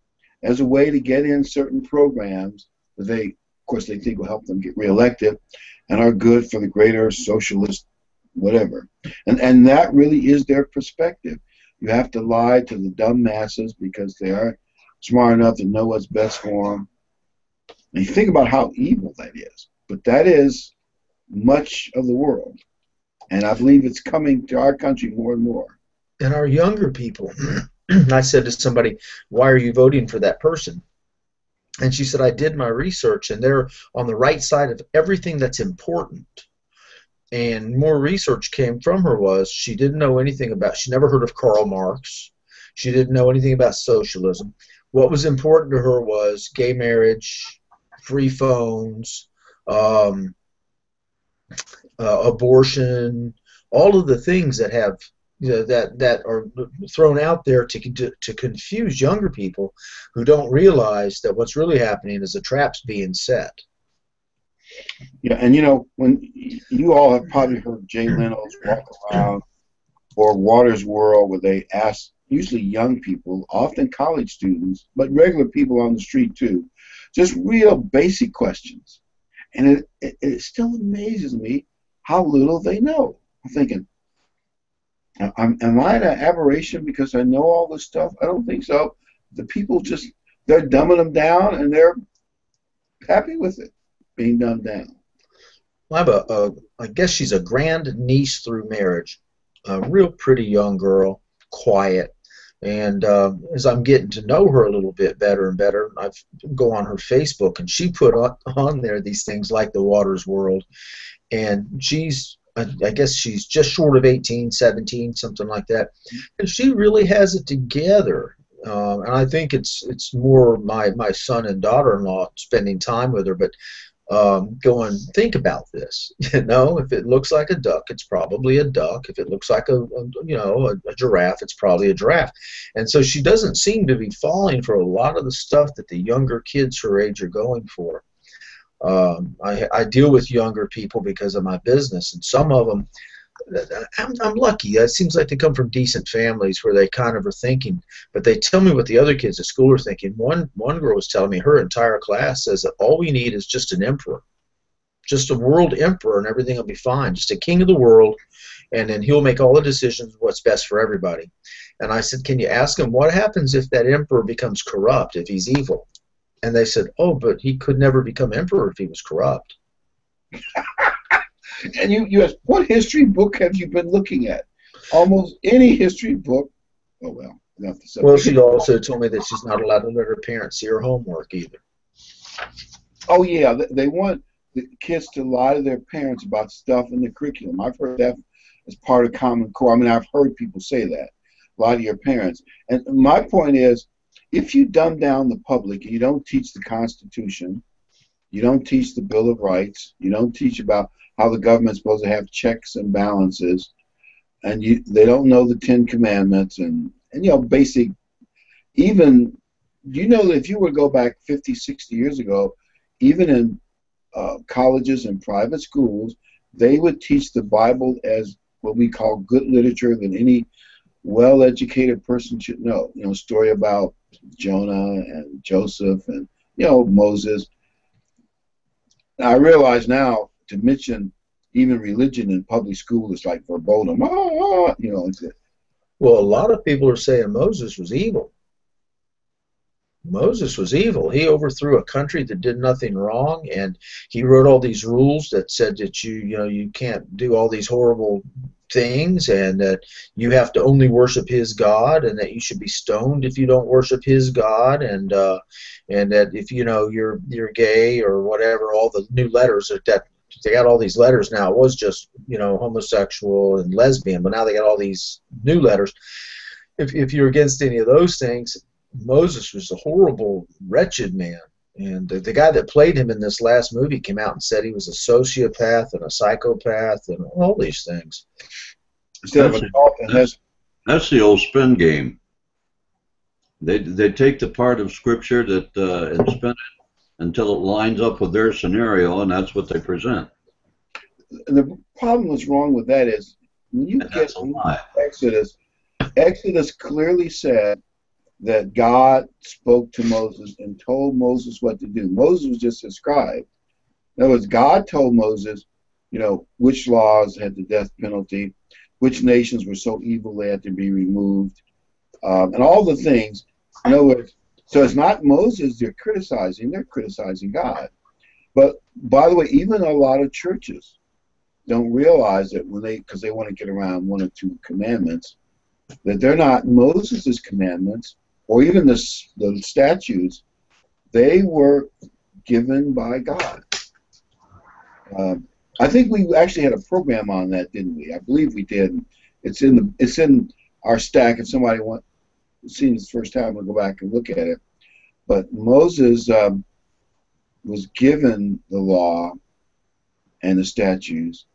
as a way to get in certain programs that they course, they think will help them get reelected, and are good for the greater socialist whatever. And that really is their perspective. You have to lie to the dumb masses because they are smart enough to know what's best for them. And you think about how evil that is. But that is much of the world. And I believe it's coming to our country more and more.
And our younger people, I said to somebody, why are you voting for that person? And she said, I did my research, and they're on the right side of everything that's important. And more research came from her was she didn't know anything about, she never heard of Karl Marx. She didn't know anything about socialism. What was important to her was gay marriage, free phones, abortion, all of the things that have that are thrown out there to confuse younger people who don't realize that what's really happening is a trap's being set.
Yeah, and when you all have probably heard Jay Leno's Walk Around or Water's World, where they ask usually young people, often college students, but regular people on the street too, just real basic questions. And it still amazes me how little they know. I'm thinking, am I an aberration because I know all this stuff? I don't think so. The people they're dumbing them down, and they're happy with it being dumbed down.
I have I guess she's a grand niece through marriage, a real pretty young girl, quiet. And as I'm getting to know her a little bit better and better, I go on her Facebook, and she put on there these things like the Water's World. And I guess she's just short of 18, 17, something like that. And she really has it together. And I think it's more my son and daughter-in-law spending time with her, but going, think about this. If it looks like a duck, it's probably a duck. If it looks like a giraffe, it's probably a giraffe. And so she doesn't seem to be falling for a lot of the stuff that the younger kids her age are going for. I deal with younger people because of my business, and some of them, I'm lucky. It seems like they come from decent families where they kind of are thinking, but they tell me what the other kids at school are thinking. One girl was telling me her entire class says that all we need is just an emperor, just a world emperor, and everything will be fine. Just a king of the world, and then he'll make all the decisions what's best for everybody. And I said, can you ask him what happens if that emperor becomes corrupt, if he's evil? And they said, oh, but he could never become emperor if he was corrupt.
And you asked, what history book have you been looking at? Almost any history book. Oh, well. Enough to say.
Well, she also told me that she's not allowed to let her parents see her homework either.
Oh, yeah. They want the kids to lie to their parents about stuff in the curriculum. I've heard that as part of Common Core. I mean, I've heard people say that. Lie to your parents. And my point is, if you dumb down the public and you don't teach the Constitution, you don't teach the Bill of Rights, you don't teach about how the government's supposed to have checks and balances, and they don't know the Ten Commandments and basic, even, that if you were to go back 50, 60 years ago, even in colleges and private schools, they would teach the Bible as what we call good literature that any well-educated person should know. A story about Jonah and Joseph and, Moses. I realize now to mention even religion in public school is like verboten. Like that.
Well, a lot of people are saying Moses was evil. Moses was evil. He overthrew a country that did nothing wrong, and he wrote all these rules that said that you can't do all these horrible things, and that you have to only worship his God, and that you should be stoned if you don't worship his God, and that if you're gay or whatever, all the new letters that they got all these letters now. It was just homosexual and lesbian, but now they got all these new letters. If you're against any of those things, Moses was a horrible, wretched man. And the guy that played him in this last movie came out and said he was a sociopath and a psychopath and all these things.
That's the old spin game. They take the part of Scripture and spin it until it lines up with their scenario, and that's what they present.
And the problem that's wrong with that is when you get Exodus clearly said that God spoke to Moses and told Moses what to do. Moses was just a scribe. In other words, God told Moses, which laws had the death penalty, which nations were so evil they had to be removed, and all the things. In other words, so it's not Moses they're criticizing God. But by the way, even a lot of churches don't realize that because they want to get around one or two commandments, that they're not Moses' commandments or even the statutes. They were given by God. I think we actually had a program on that, didn't we? I believe we did. It's in our stack. If somebody wants seen this first time, we'll go back and look at it. But Moses was given the law and the statutes.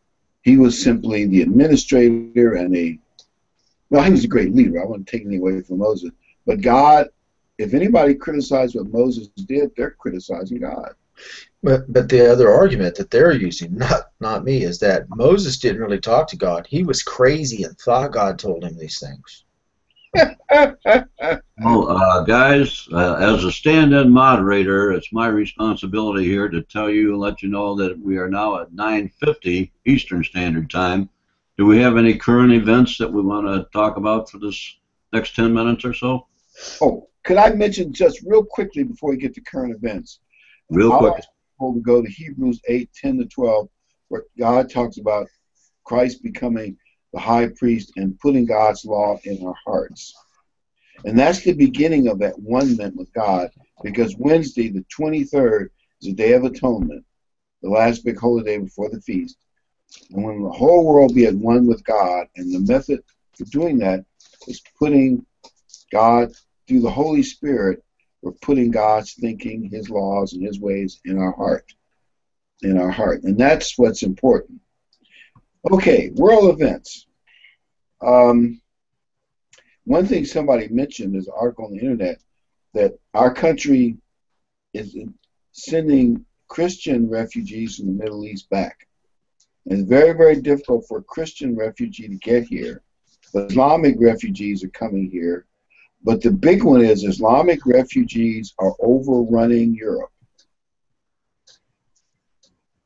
He was simply the administrator and he was a great leader. I wouldn't take anything away from Moses. But God, if anybody criticized what Moses did, they're criticizing God.
But the other argument that they're using, not me, is that Moses didn't really talk to God. He was crazy and thought God told him these things.
Well, guys, as a stand-in moderator, it's my responsibility here to tell you and let you know that we are now at 9:50 Eastern Standard Time. Do we have any current events that we want to talk about for this next 10 minutes or so?
Oh, could I mention just real quickly before we get to current events?
Real quick.
I want people to go to Hebrews 8:10-12, where God talks about Christ becoming the high priest and putting God's law in our hearts. And that's the beginning of that one-ment with God, because Wednesday, the 23rd, is the Day of Atonement, the last big holy day before the feast. And when the whole world be at one with God, and the method for doing that is putting God, through the Holy Spirit, we're putting God's thinking, His laws, and His ways in our heart. And that's what's important. Okay, world events. One thing somebody mentioned is an article on the internet that our country is sending Christian refugees from the Middle East back. And it's very, very difficult for a Christian refugee to get here. But Islamic refugees are coming here. But the big one is Islamic refugees are overrunning Europe.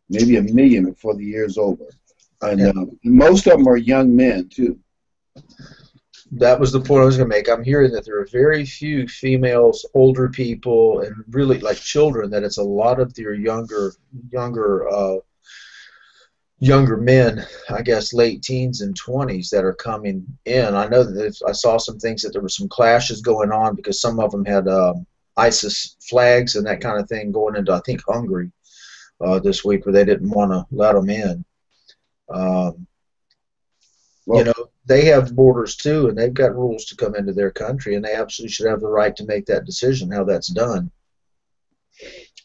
Maybe 1 million before the year's over. And most of them are young men, too.
That was the point I was going to make. I'm hearing that there are very few females, older people, and really like children, that it's a lot of their younger men, I guess late teens and 20s, that are coming in. I know that I saw some things that there were some clashes going on because some of them had ISIS flags and that kind of thing going into, I think, Hungary this week, where they didn't want to let them in. They have borders too, and they've got rules to come into their country, and they absolutely should have the right to make that decision how that's done.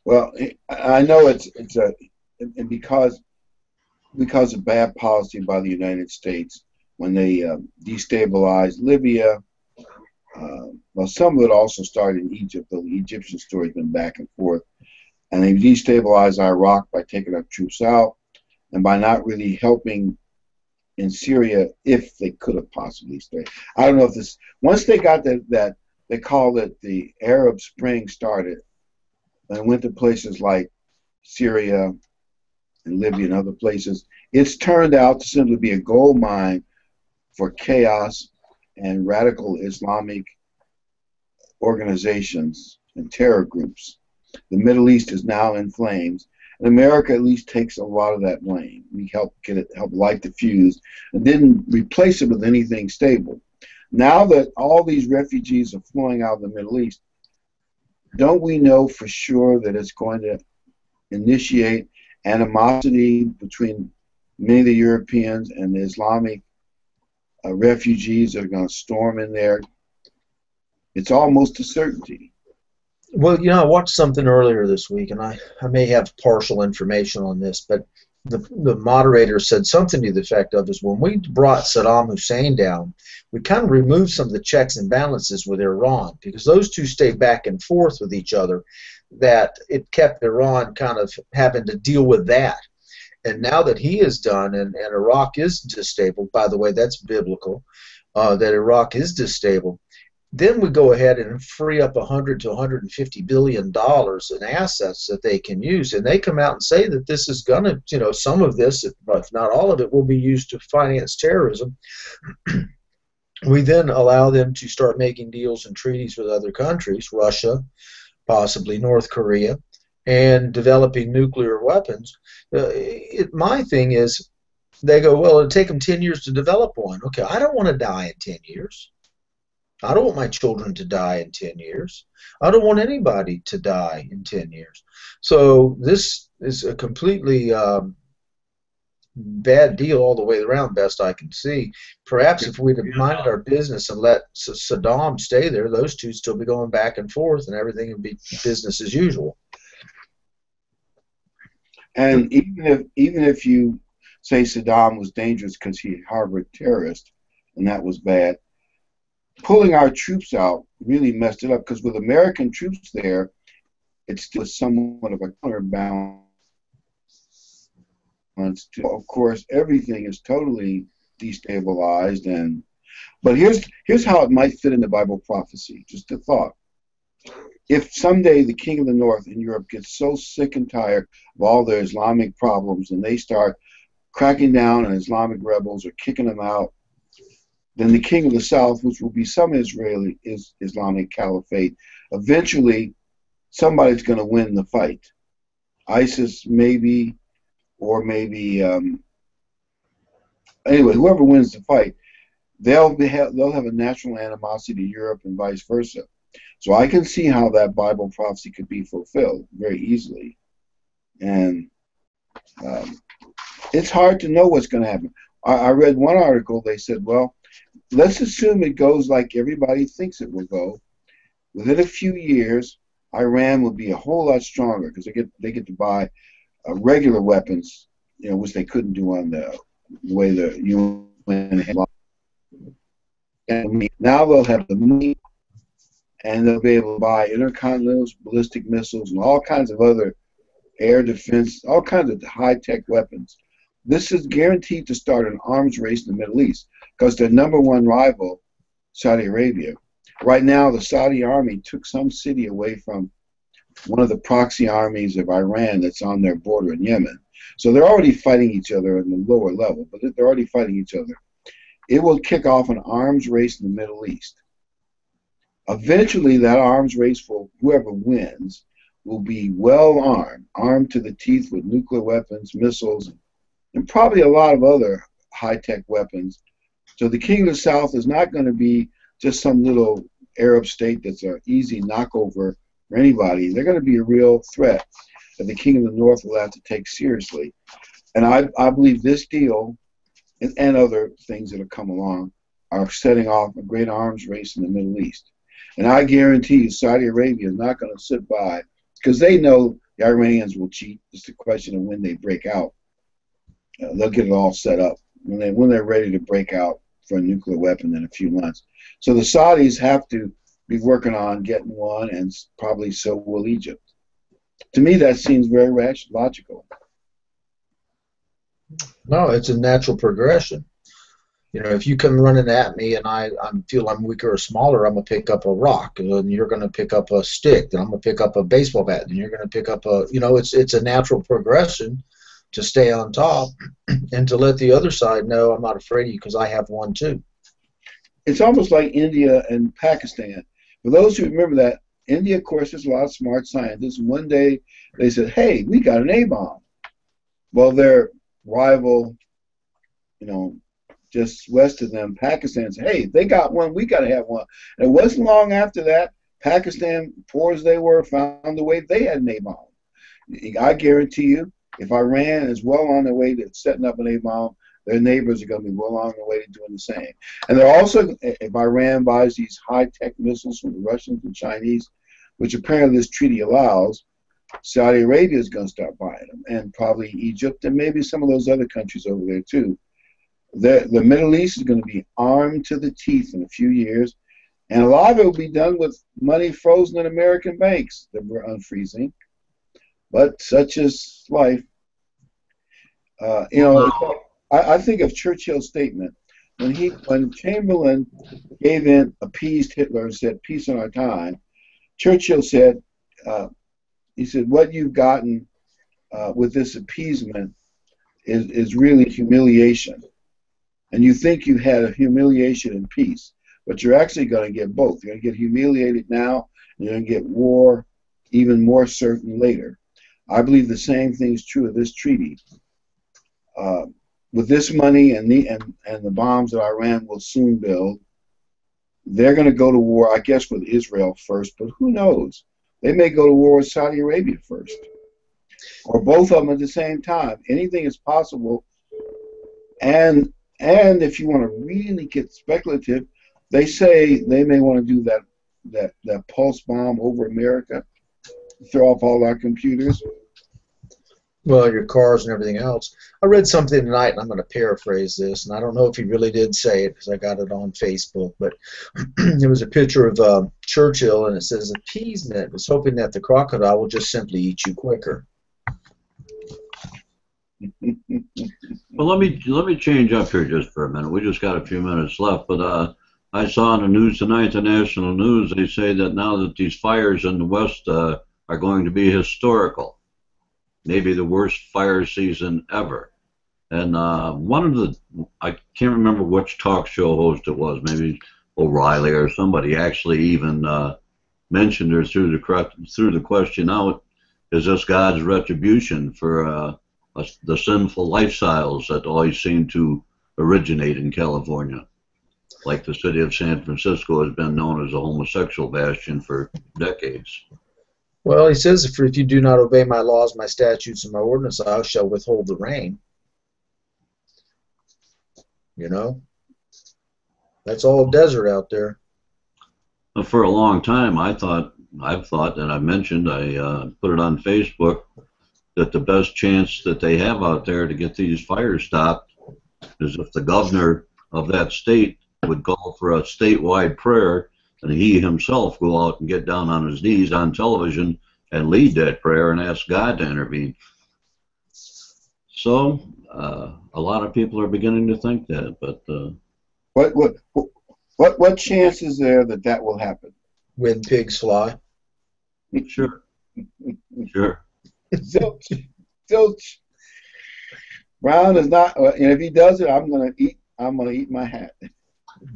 Well, I know it's because of bad policy by the United States when they destabilized Libya. Well, some of it also started in Egypt, though the Egyptian story's been back and forth. And they destabilized Iraq by taking our troops out and by not really helping in Syria if they could have possibly stayed. I don't know if this, once they got that they called it the Arab Spring started, and went to places like Syria and Libya and other places, it's turned out to simply be a gold mine for chaos and radical Islamic organizations and terror groups. The Middle East is now in flames, and America at least takes a lot of that blame. We helped light the fuse, and didn't replace it with anything stable. Now that all these refugees are flowing out of the Middle East, don't we know for sure that it's going to initiate animosity between many of the Europeans and the Islamic refugees that are going to storm in there? It's almost a certainty.
Well, I watched something earlier this week, and I may have partial information on this, but the moderator said something to the effect of, is when we brought Saddam Hussein down, we kind of removed some of the checks and balances with Iran, because those two stayed back and forth with each other, that it kept Iran kind of having to deal with that. And now that he is done, and Iraq is disabled, by the way, that's biblical, that Iraq is disabled, then we go ahead and free up 100 to 150 billion dollars in assets that they can use, and they come out and say that this is going to, some of this, if not all of it, will be used to finance terrorism. We then allow them to start making deals and treaties with other countries, Russia, possibly North Korea, and developing nuclear weapons. My thing is, they go, well, it'll take them 10 years to develop one. Okay, I don't want to die in 10 years. I don't want my children to die in 10 years. I don't want anybody to die in 10 years. So this is a completely bad deal all the way around, best I can see. Perhaps if we'd have minded our business and let Saddam stay there, those two would still be going back and forth and everything would be business as usual.
And even if you say Saddam was dangerous because he harbored terrorists, and that was bad, pulling our troops out really messed it up, because with American troops there, it's still somewhat of a counterbalance. Of course, everything is totally destabilized, but here's how it might fit in the Bible prophecy. Just a thought. If someday the king of the north in Europe gets so sick and tired of all their Islamic problems and they start cracking down on Islamic rebels or kicking them out, then the king of the south, which will be some Islamic caliphate, eventually somebody's going to win the fight. ISIS maybe, or maybe anyway, whoever wins the fight, they'll have a natural animosity to Europe and vice versa. So I can see how that Bible prophecy could be fulfilled very easily. And it's hard to know what's going to happen. I read one article, they said, well, let's assume it goes like everybody thinks it will go. Within a few years, Iran will be a whole lot stronger because they get to buy regular weapons, which they couldn't do on the way the UN had. And now they'll have the money, and they'll be able to buy intercontinental ballistic missiles and all kinds of other air defense, all kinds of high-tech weapons. This is guaranteed to start an arms race in the Middle East because their number one rival, Saudi Arabia. Right now, the Saudi army took some city away from one of the proxy armies of Iran that's on their border in Yemen. So they're already fighting each other at the lower level, but they're already fighting each other. It will kick off an arms race in the Middle East. Eventually, that arms race for whoever wins will be well armed, armed to the teeth with nuclear weapons, missiles, and probably a lot of other high-tech weapons. So the King of the South is not going to be just some little Arab state that's an easy knockover for anybody. They're going to be a real threat that the King of the North will have to take seriously. And I believe this deal and other things that have come along are setting off a great arms race in the Middle East. And I guarantee you Saudi Arabia is not going to sit by because they know the Iranians will cheat. It's a question of when they break out. They'll get it all set up when they're ready to break out for a nuclear weapon in a few months. So the Saudis have to be working on getting one, and probably so will Egypt. To me, that seems very logical.
No, it's a natural progression. If you come running at me and I feel I'm weaker or smaller, I'm going to pick up a rock, and you're going to pick up a stick, and I'm going to pick up a baseball bat, and you're going to pick up it's a natural progression to stay on top and to let the other side know I'm not afraid of you because I have one too.
It's almost like India and Pakistan. For those who remember that, India, of course, there's a lot of smart scientists. One day they said, hey, we got an A-bomb. Well, their rival, just west of them, Pakistan said, hey, they got one, we got to have one. And it wasn't long after that, Pakistan, poor as they were, found a way they had an A-bomb. I guarantee you, if Iran is well on their way to setting up an A-bomb, their neighbors are going to be well on their way to doing the same. And they're also, if Iran buys these high-tech missiles from the Russians and Chinese, which apparently this treaty allows, Saudi Arabia is going to start buying them, and probably Egypt, and maybe some of those other countries over there too. The Middle East is going to be armed to the teeth in a few years, and a lot of it will be done with money frozen in American banks that we're unfreezing. But such is life. I think of Churchill's statement, when Chamberlain appeased Hitler and said, "Peace in our time," Churchill said, he said, "What you've gotten with this appeasement is really humiliation. And you think you had a humiliation and peace, but you're actually going to get both. You're going to get humiliated now, and you're going to get war even more certain later." I believe the same thing is true of this treaty. With this money and the bombs that Iran will soon build, they're going to go to war, I guess, with Israel first, but who knows? They may go to war with Saudi Arabia first, or both of them at the same time. Anything is possible. And if you want to really get speculative, they say they may want to do that pulse bomb over America, throw off all our computers.
Well, your cars and everything else. I read something tonight, and I'm going to paraphrase this, and I don't know if he really did say it because I got it on Facebook, but there was a picture of Churchill, and it says, "Appeasement was hoping that the crocodile will just simply eat you quicker."
Well, let me change up here just for a minute. We just got a few minutes left, but I saw on the news tonight, the national news, they say that now that these fires in the West are going to be historical, maybe the worst fire season ever. And one of the, I can't remember which talk show host it was, maybe O'Reilly or somebody actually even mentioned or threw the question out, is this God's retribution for the sinful lifestyles that always seem to originate in California? Like the city of San Francisco has been known as a homosexual bastion for decades.
Well, he says, if you do not obey my laws, my statutes, and my ordinances, I shall withhold the rain. You know? That's all desert out there.
For a long time, I've thought, and I mentioned, I put it on Facebook, that the best chance that they have out there to get these fires stopped is if the governor of that state would call for a statewide prayer, and he himself go out and get down on his knees on television and lead that prayer and ask God to intervene. So a lot of people are beginning to think that, but
what chance is there that will happen?
When pigs fly.
Sure. Sure.
Zilch. Brown is not, and if he does it, I'm gonna eat my hat.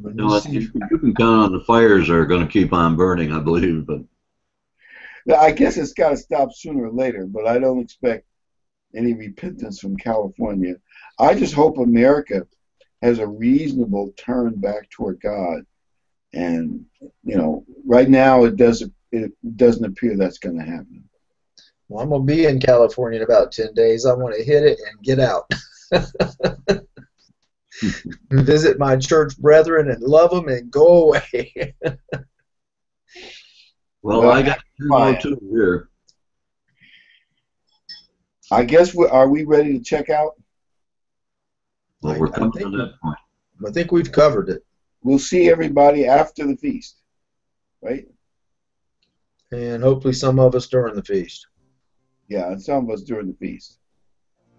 No, you can count on the fires are going to keep on burning, I believe. But
I guess it's got to stop sooner or later. But I don't expect any repentance from California. I just hope America has a reasonable turn back toward God. And right now it doesn't appear that's going to happen.
Well, I'm going to be in California in about 10 days. I want to hit it and get out. Visit my church brethren and love them and go away.
Well, I got two more too here.
I guess are we ready to check out?
Well, we're coming to that point.
I think we've covered it.
We'll see everybody after the feast, right?
And hopefully some of us during the feast.
Yeah, and some of us during the feast.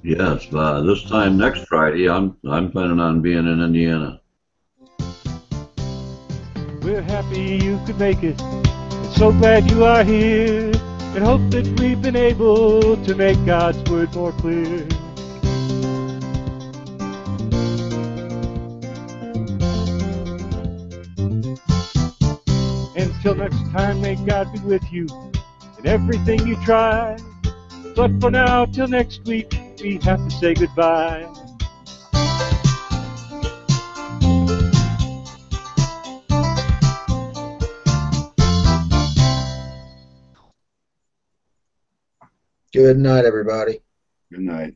Yes, this time next Friday, I'm planning on being in Indiana.
We're happy you could make it, and so glad you are here, and hope that we've been able to make God's word more clear. Until next time, may God be with you in everything you try. But for now, till next week, we have to say goodbye.
Good night, everybody.
Good night.